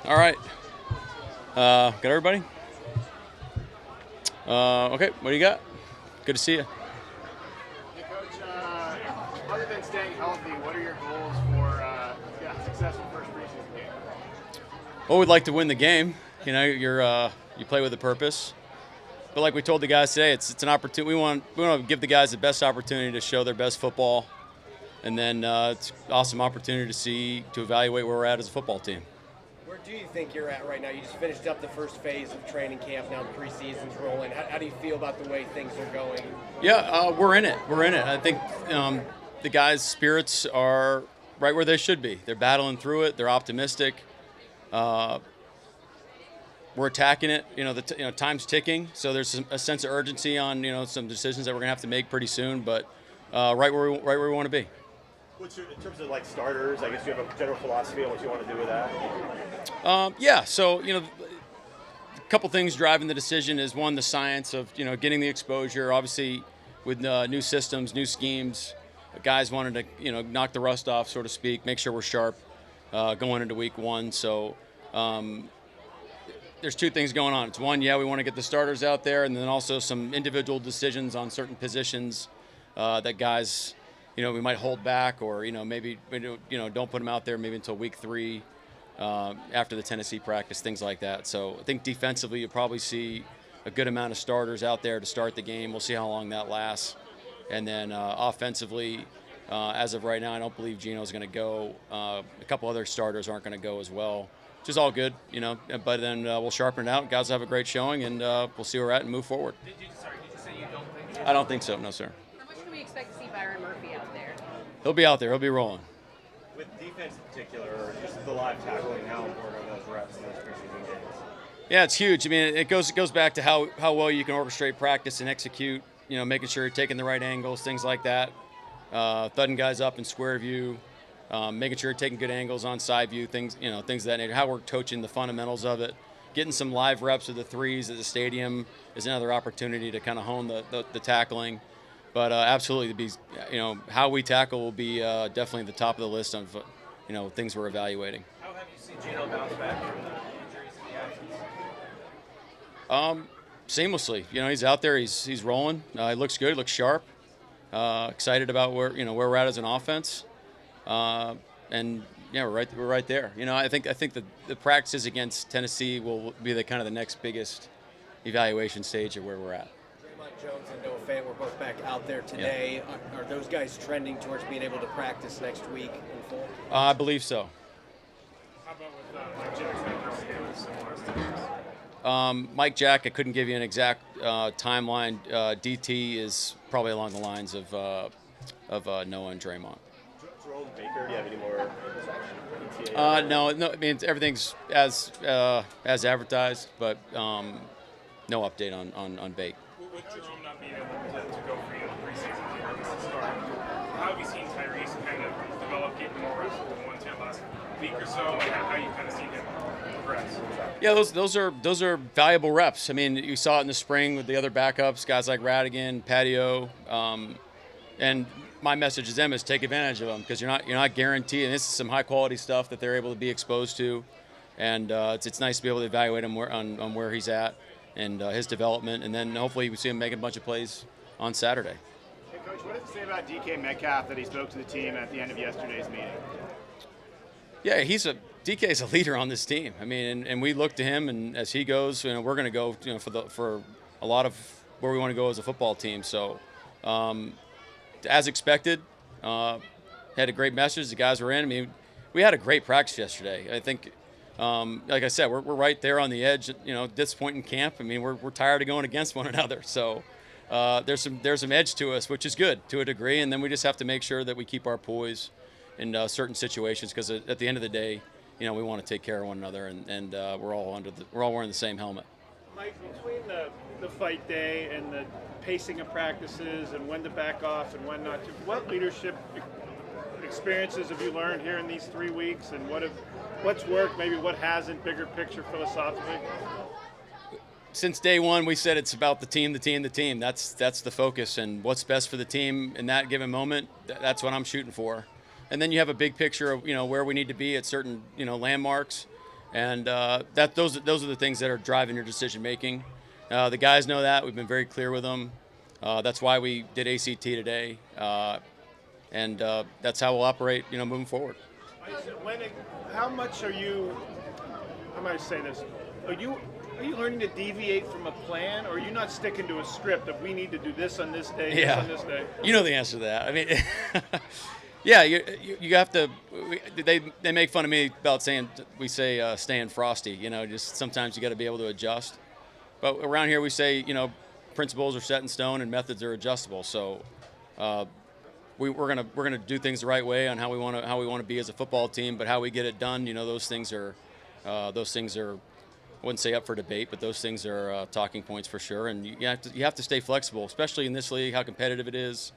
All right. Got everybody? Okay, what do you got? Good to see you. Hey, Coach, other than staying healthy, what are your goals for successful first preseason game? Well, we'd like to win the game. You know, you play with a purpose. But like we told the guys today, it's an opportunity. We want to give the guys the best opportunity to show their best football, and then it's an awesome opportunity to evaluate where we're at as a football team. Where do you think you're at right now? You just finished up the first phase of training camp. Now the preseason's rolling. How do you feel about the way things are going? Yeah, we're in it. I think the guys' spirits are right where they should be. They're battling through it. They're optimistic. We're attacking it. Time's ticking, so there's a sense of urgency on some decisions that we're gonna have to make pretty soon. But right where we want to be. In terms of like starters, I guess you have a general philosophy on what you want to do with that. So a couple things driving the decision is one, the science of getting the exposure. Obviously, with new systems, new schemes, guys wanted to knock the rust off, so to speak, make sure we're sharp going into week one. So. There's two things going on. It's one, we want to get the starters out there, and then also some individual decisions on certain positions that guys, we might hold back, or maybe don't put them out there maybe until week 3 after the Tennessee practice, things like that. So I think defensively you'll probably see a good amount of starters out there to start the game. We'll see how long that lasts, and then offensively, as of right now, I don't believe Geno's going to go. A couple other starters aren't going to go as well. Which is all good, but then we'll sharpen it out. Guys will have a great showing, and we'll see where we're at and move forward. Did you say you don't think so? I don't think so, no, sir. How much can we expect to see Byron Murphy out there? He'll be out there. He'll be rolling. With defense in particular, or just the live tackling, how important are those reps in those preseason games? Yeah, it's huge. I mean, it goes back to how well you can orchestrate practice and execute, making sure you're taking the right angles, things like that, thudding guys up in square view. Making sure you're taking good angles on side view, things of that nature. How we're coaching the fundamentals of it, getting some live reps of the threes at the stadium is another opportunity to kind of hone the tackling. But absolutely, how we tackle will be definitely at the top of the list of things we're evaluating. How have you seen Geno bounce back from the injuries and the absence? Seamlessly. He's out there. He's rolling. He looks good. He looks sharp. Excited about where we're at as an offense. We're right there. I think the practices against Tennessee will be the next biggest evaluation stage of where we're at. Draymond Jones and Noah Fant were both back out there today. Yeah. Are those guys trending towards being able to practice next week in full? I believe so. How about with Mike Jackson? Mike Jack, I couldn't give you an exact timeline. DT is probably along the lines of Noah and Draymond. Baker, do you have any more? No. I mean, everything's as advertised, but no update on Bake. With Jerome not being able to go for you in the preseason here, this is start. How have you seen Tyrese kind of develop, getting more reps with the 110 last week or so, and how you kind of seen him progress? Yeah, those are valuable reps. I mean, you saw it in the spring with the other backups, guys like Radigan, Patio, and my message to them is take advantage of them, because you're not guaranteed, and this is some high quality stuff that they're able to be exposed to, and it's nice to be able to evaluate him on where he's at and his development, and then hopefully we see him making a bunch of plays on Saturday. Hey, Coach, what does it say about DK Metcalf that he spoke to the team at the end of yesterday's meeting? Yeah, DK is a leader on this team. I mean, and we look to him, and as he goes, we're going to go for a lot of where we want to go as a football team. So. As expected, had a great message. The guys were in. I mean, we had a great practice yesterday. I think, like I said, we're right there on the edge. At this point in camp, I mean, we're tired of going against one another. So there's some edge to us, which is good to a degree. And then we just have to make sure that we keep our poise in certain situations, because at the end of the day, we want to take care of one another, and we're all wearing the same helmet. Mike, between the fight day and the pacing of practices and when to back off and when not to, what leadership experiences have you learned here in these 3 weeks, and what's worked, maybe what hasn't, bigger picture philosophically? Since day one, we said it's about the team. That's the focus, and what's best for the team in that given moment. That's what I'm shooting for. And then you have a big picture of where we need to be at certain landmarks, And those are the things that are driving your decision making. The guys know that. We've been very clear with them. That's why we did ACT today, and that's how we'll operate, moving forward. How much are you? How might I say this? Are you learning to deviate from a plan, or are you not sticking to a script of we need to do this on this day, this on this day? You know the answer to that. I mean, yeah, you have to. They make fun of me about saying we say staying frosty. Just sometimes you got to be able to adjust. But around here we say principles are set in stone and methods are adjustable. So we're gonna do things the right way on how we want to be as a football team. But how we get it done, those things are I wouldn't say up for debate, but those things are talking points for sure. And you have to stay flexible, especially in this league, how competitive it is,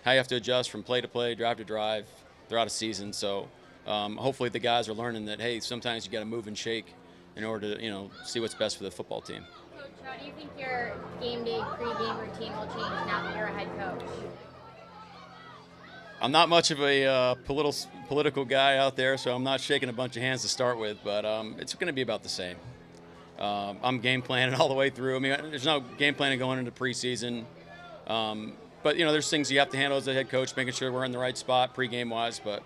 how you have to adjust from play to play, drive to drive throughout a season. So hopefully the guys are learning that, hey, sometimes you got to move and shake in order to see what's best for the football team. Coach, how do you think your game day pregame routine will change now that you're a head coach? I'm not much of a political guy out there, so I'm not shaking a bunch of hands to start with, but it's going to be about the same. I'm game planning all the way through. I mean, there's no game planning going into preseason. But, there's things you have to handle as a head coach, making sure we're in the right spot pregame-wise. But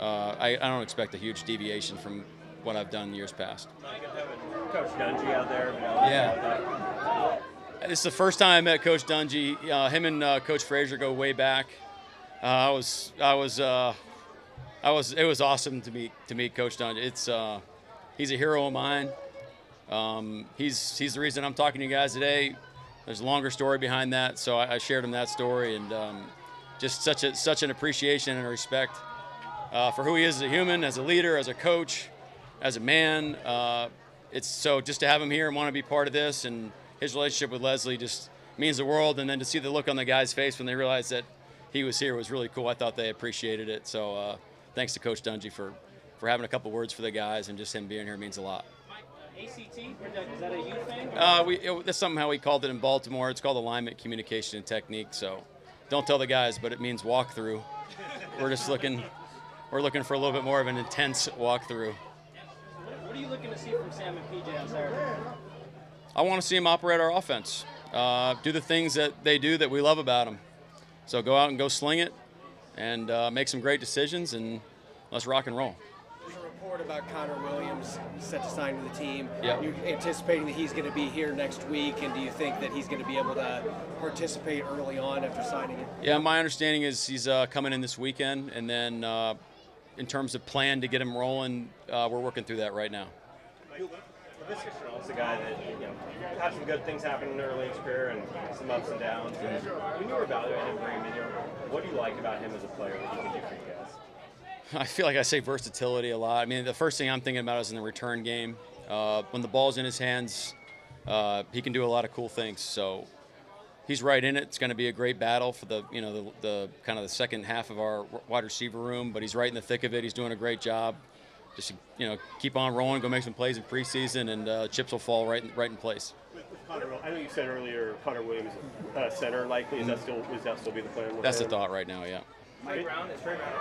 I don't expect a huge deviation from what I've done in years past. Coach Dungy out there. Yeah. This is the first time I met Coach Dungy. Him and Coach Frazier go way back. It was awesome to meet Coach Dungy. He's a hero of mine. He's the reason I'm talking to you guys today. There's a longer story behind that, so I shared him that story, and just such an appreciation and a respect for who he is as a human, as a leader, as a coach, as a man. It's so just to have him here and want to be part of this, and his relationship with Leslie just means the world. And then to see the look on the guys' face when they realized that he was here was really cool. I thought they appreciated it. So thanks to Coach Dungy for having a couple words for the guys, and just him being here means a lot. ACT, is that a you thing? That's something how we called it in Baltimore. It's called alignment, communication, and technique. So don't tell the guys, but it means walkthrough. We're looking for a little bit more of an intense walkthrough. What are you looking to see from Sam and PJ on Saturday? I want to see them operate our offense, do the things that they do that we love about them. So go out and go sling it, and make some great decisions, and let's rock and roll. There's a report about Connor Williams set to sign with the team. Yep. You're anticipating that he's going to be here next week, and do you think that he's going to be able to participate early on after signing it? Yeah, my understanding is he's coming in this weekend, and then in terms of plan to get him rolling, we're working through that right now. This is a guy that had some good things happen early in his career and some ups and downs. When you were evaluating him, bringing him in here, what do you like about him as a player that he can do for you guys? I feel like I say versatility a lot. I mean, the first thing I'm thinking about is in the return game. When the ball's in his hands, he can do a lot of cool things. So he's right in it. It's going to be a great battle for the kind of the second half of our wide receiver room. But he's right in the thick of it. He's doing a great job. Just keep on rolling, go make some plays in preseason, and chips will fall right in place. With Connor, I know you said earlier Connor Williams center likely. Is that still be the plan? That's the thought right now. Yeah. Mike Brown is Trey Brown.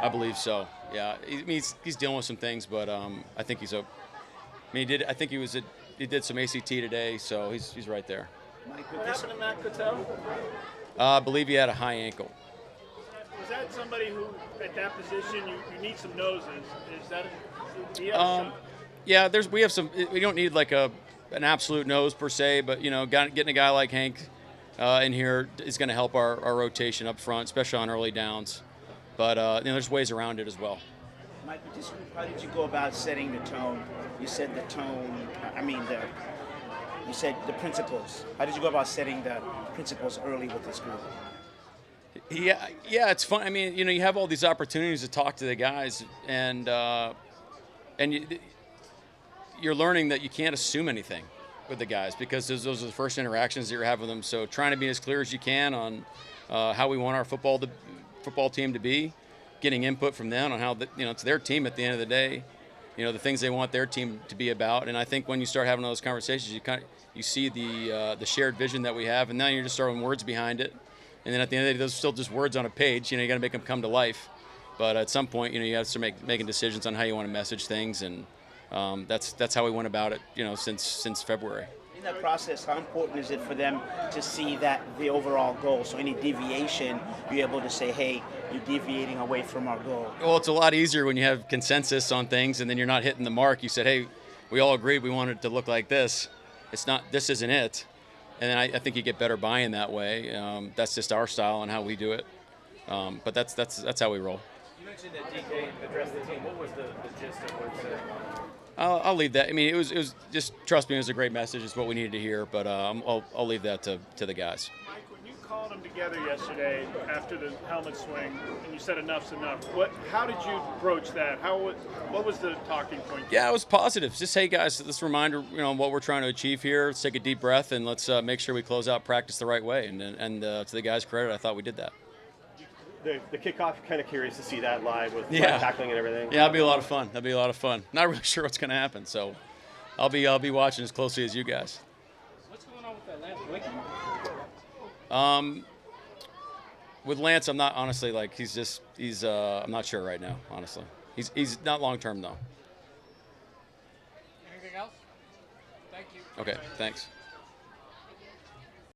I believe so. Yeah, he's dealing with some things, but I think he's he did some ACT today, so he's right there. Mike, what happened to Matt Cattell? I believe he had a high ankle. Was that somebody who, at that position, you need some noses? Is that yeah, we have some. We don't need like an absolute nose per se, but getting a guy like Hank in here is going to help our rotation up front, especially on early downs. But there's ways around it as well. Mike, how did you go about setting the tone? You said the tone. You said the principles. How did you go about setting the principles early with this group? Yeah, it's fun. I mean, you have all these opportunities to talk to the guys, and you're learning that you can't assume anything with the guys because those are the first interactions that you're having with them. So trying to be as clear as you can on how we want our football team to be, getting input from them on how it's their team at the end of the day, the things they want their team to be about. And I think when you start having those conversations, you see the shared vision that we have, and now you're just throwing words behind it. And then at the end of the day, those are still just words on a page. You got to make them come to life. But at some point, you have to start making decisions on how you want to message things. And That's how we went about it, since February. In that process, how important is it for them to see that the overall goal? So any deviation, you're able to say, hey, you're deviating away from our goal. Well, it's a lot easier when you have consensus on things and then you're not hitting the mark. You said, hey, we all agreed we wanted it to look like this. This isn't it. And then I think you get better buy-in that way. That's just our style and how we do it. But that's how we roll. You mentioned that DK addressed the team. What was the gist of what he said? I'll leave that. I mean, it was just, trust me, it was a great message. It's what we needed to hear. But I'll leave that to the guys. Mike, when you called them together yesterday after the helmet swing, and you said enough's enough, how did you broach that? What was the talking point? Yeah, it was positive. Just, hey, guys, this reminder, what we're trying to achieve here. Let's take a deep breath and let's make sure we close out practice the right way. And to the guys' credit, I thought we did that. The kickoff, kind of curious to see that live with tackling and everything. Yeah, that'll be a lot of fun. Not really sure what's going to happen, so I'll be watching as closely as you guys. What's going on with that Lance Wickham? With Lance, I'm not honestly I'm not sure right now. Honestly, he's not long term though. Anything else? Thank you. Okay, thanks.